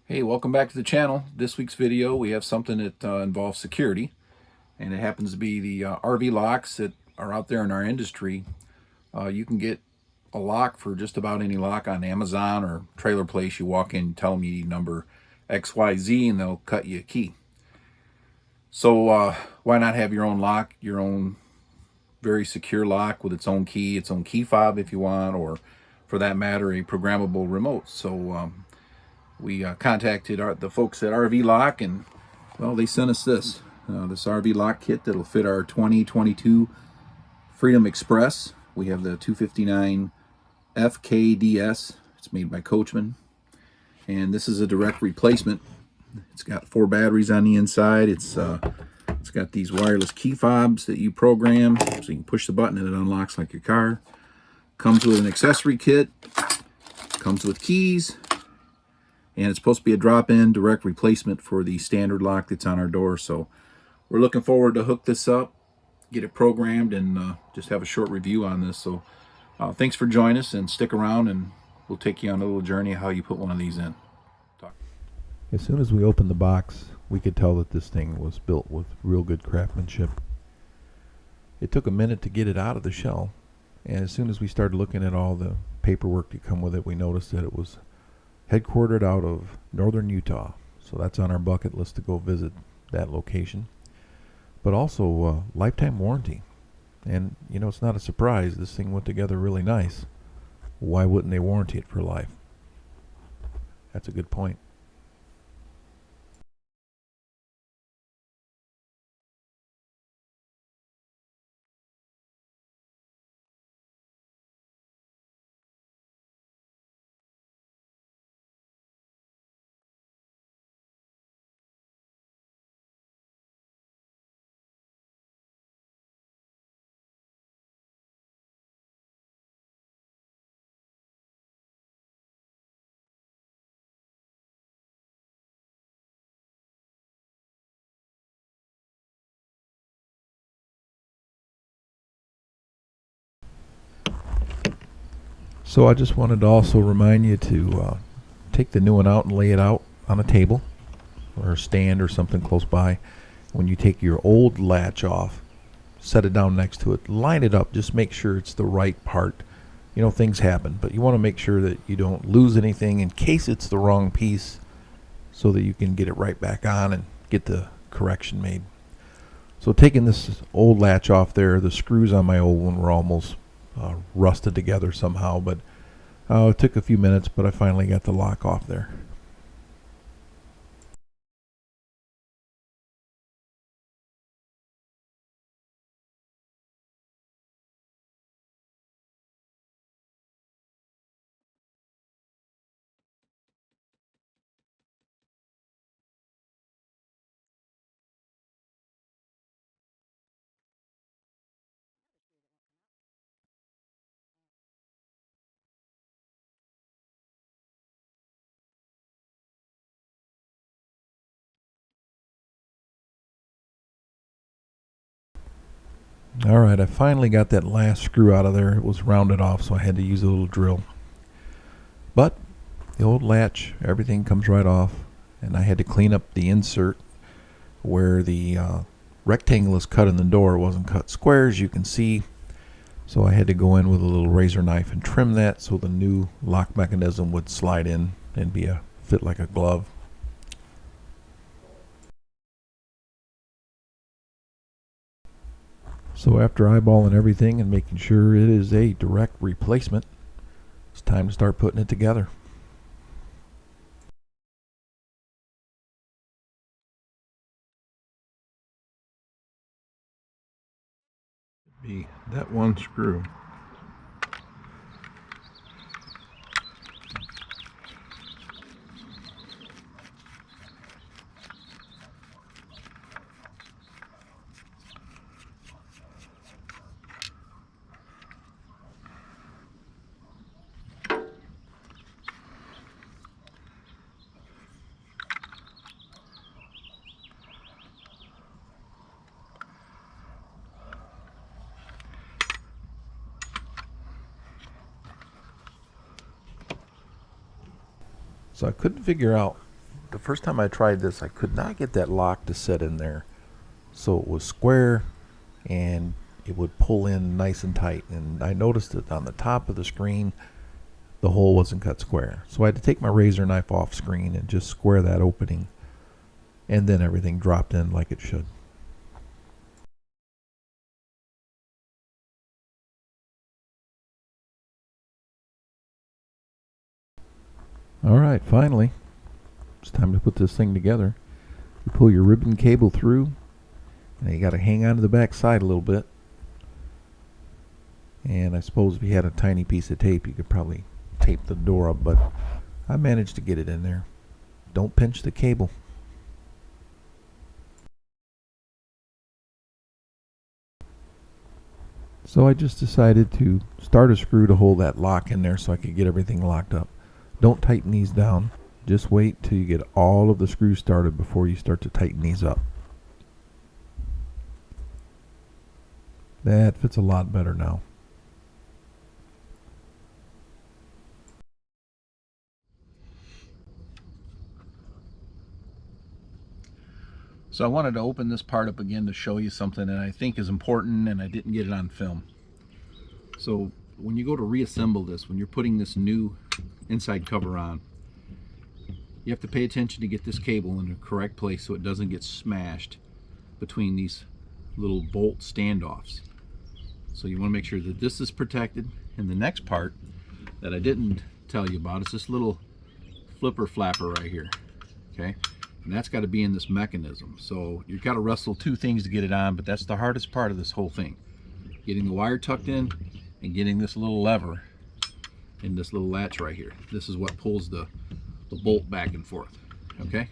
Hey, welcome back to the channel. This week's video we have something that involves security, and it happens to be the RV locks that are out there in our industry. You can get a lock for just about any lock on Amazon or Trailer Place. You walk in, tell them you need number XYZ, and they'll cut you a key. So why not have your own lock, your own very secure lock with its own key, its own key fob if you want, or for that matter, a programmable remote. So we contacted the folks at RVLock, and well, they sent us this RVLock kit that'll fit our 2022 Freedom Express. We have the 259 FKDS. It's made by Coachman, and this is a direct replacement. It's got 4 batteries on the inside. It's got these wireless key fobs that you program, so you can push the button and it unlocks like your car. Comes with an accessory kit. Comes with keys. And it's supposed to be a drop-in direct replacement for the standard lock that's on our door. So we're looking forward to hook this up, get it programmed, and just have a short review on this. So thanks for joining us, and stick around and we'll take you on a little journey of how you put one of these in. As soon as we opened the box, we could tell that this thing was built with real good craftsmanship. It took a minute to get it out of the shell, and as soon as we started looking at all the paperwork that come with it, we noticed that it was headquartered out of northern Utah. So that's on our bucket list to go visit that location. But also lifetime warranty. And you know, it's not a surprise. This thing went together really nice. Why wouldn't they warranty it for life? That's a good point. So I just wanted to also remind you to take the new one out and lay it out on a table or a stand or something close by. When you take your old latch off, set it down next to it, line it up, just make sure it's the right part. You know, things happen, but you want to make sure that you don't lose anything in case it's the wrong piece, so that you can get it right back on and get the correction made. So taking this old latch off there, the screws on my old one were almost rusted together somehow, but it took a few minutes, but I finally got the lock off there. Alright, I finally got that last screw out of there. It was rounded off, so I had to use a little drill. But the old latch, everything comes right off, and I had to clean up the insert where the rectangle is cut in the door. It wasn't cut square, as you can see. So I had to go in with a little razor knife and trim that so the new lock mechanism would slide in and be a fit like a glove. So after eyeballing everything and making sure it is a direct replacement, it's time to start putting it together. Be that one screw. So I couldn't figure out the first time I tried this, I could not get that lock to set in there. So it was square and it would pull in nice and tight. And I noticed that on the top of the screen, the hole wasn't cut square. So I had to take my razor knife off screen and just square that opening. And then everything dropped in like it should. Alright, finally, it's time to put this thing together. You pull your ribbon cable through, and you got to hang on to the back side a little bit. And I suppose if you had a tiny piece of tape, you could probably tape the door up, but I managed to get it in there. Don't pinch the cable. So I just decided to start a screw to hold that lock in there so I could get everything locked up. Don't tighten these down. Just wait till you get all of the screws started before you start to tighten these up. That fits a lot better now. So I wanted to open this part up again to show you something that I think is important, and I didn't get it on film. So when you go to reassemble this, when you're putting this new inside cover on, you have to pay attention to get this cable in the correct place so it doesn't get smashed between these little bolt standoffs. So you want to make sure that this is protected. And the next part that I didn't tell you about is this little flipper flapper right here. Okay, and that's got to be in this mechanism. So you've got to wrestle two things to get it on, but that's the hardest part of this whole thing. Getting the wire tucked in and getting this little lever in this little latch right here. This is what pulls the bolt back and forth. Okay,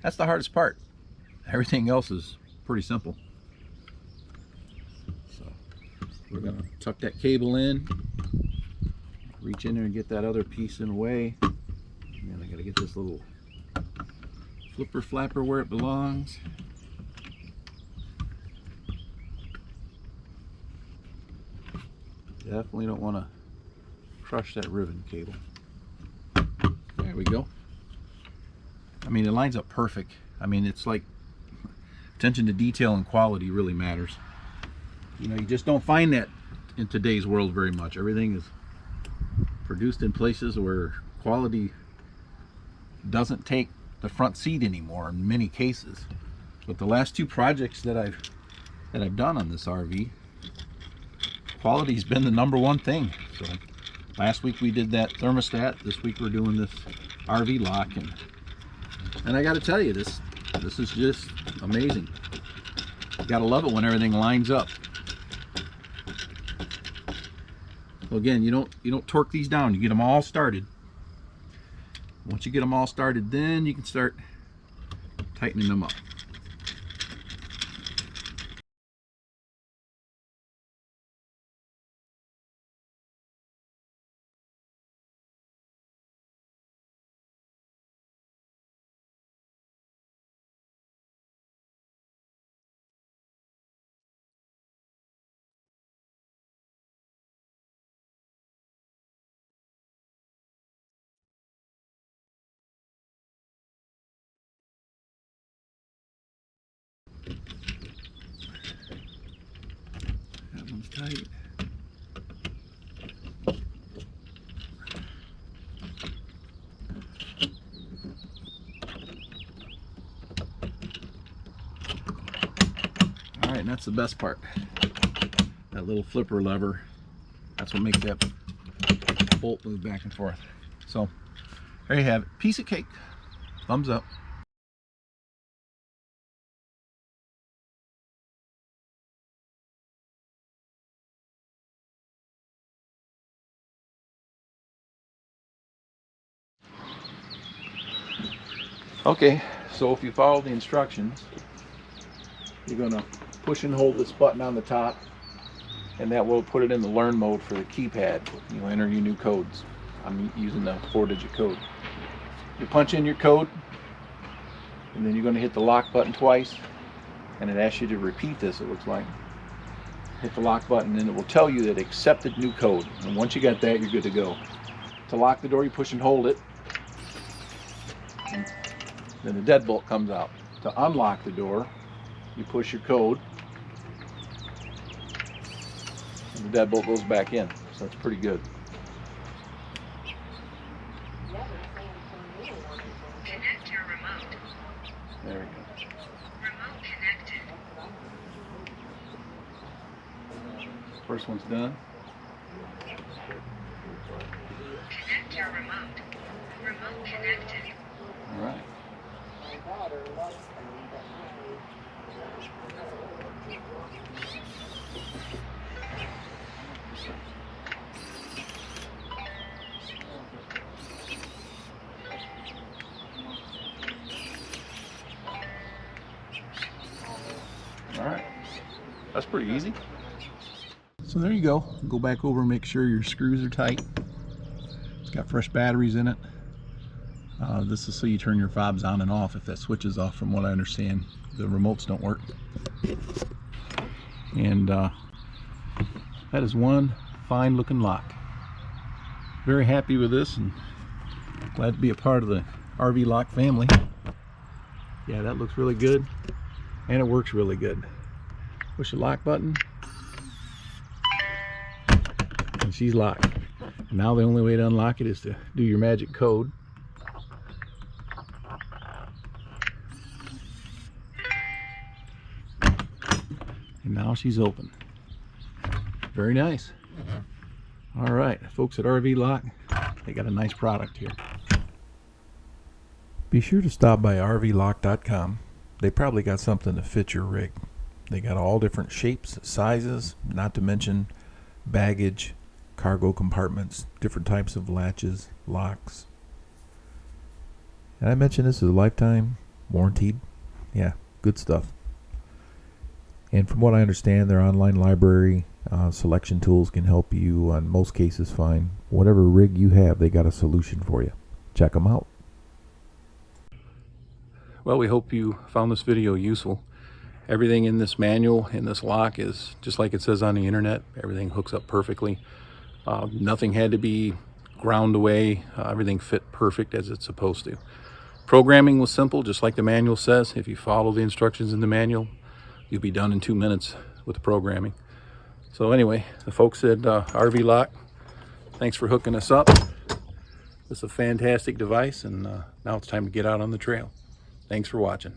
that's the hardest part. Everything else is pretty simple. So we're gonna tuck that cable in, reach in there and get that other piece in the way, and then I gotta get this little flipper flapper where it belongs. Definitely don't want to crush that ribbon cable. There we go. I mean, it lines up perfect. I mean, it's like attention to detail and quality really matters. You know, you just don't find that in today's world very much. Everything is produced in places where quality doesn't take the front seat anymore in many cases. But the last two projects that I've done on this RV, quality's been the #1 thing. So last week we did that thermostat. This week we're doing this RV lock, and I got to tell you, this is just amazing. You gotta love it when everything lines up. So again, you don't torque these down. You get them all started. Once you get them all started, then you can start tightening them up. That one's tight. All right, and that's the best part. That little flipper lever, that's what makes that bolt move back and forth. So there you have it. Piece of cake. Thumbs up. Okay, so if you follow the instructions, you're going to push and hold this button on the top, and that will put it in the learn mode for the keypad. You'll enter your new codes. I'm using the 4-digit code. You punch in your code, and then you're going to hit the lock button twice, and it asks you to repeat this, it looks like. Hit the lock button, and it will tell you that accepted new code. And once you got that, you're good to go. To lock the door, you push and hold it. Then the deadbolt comes out. To unlock the door, you push your code, and the deadbolt goes back in. So it's pretty good. Connect your remote. There we go. Remote connected. First one's done. Connect your remote. Remote connected. All right. All right. That's pretty easy. So there you go. Go back over and make sure your screws are tight. It's got fresh batteries in it. This is so you turn your fobs on and off if that switch is off, from what I understand. The remotes don't work. And that is one fine looking lock. Very happy with this and glad to be a part of the RVLock family. Yeah, that looks really good and it works really good. Push the lock button and she's locked. Now the only way to unlock it is to do your magic code. And now she's open. Very nice. All right, folks at RVLock, they got a nice product here. Be sure to stop by RVLock.com. They probably got something to fit your rig. They got all different shapes, sizes, not to mention baggage, cargo compartments, different types of latches, locks. And I mentioned this is a lifetime warranted. Yeah, good stuff. And from what I understand, their online library selection tools can help you, in most cases, find whatever rig you have. They got a solution for you. Check them out. Well, we hope you found this video useful. Everything in this manual, in this lock, is just like it says on the internet. Everything hooks up perfectly. Nothing had to be ground away. Everything fit perfect as it's supposed to. Programming was simple, just like the manual says. If you follow the instructions in the manual, you'll be done in 2 minutes with the programming. So anyway, the folks at RVLock, thanks for hooking us up. It's a fantastic device, and now it's time to get out on the trail. Thanks for watching.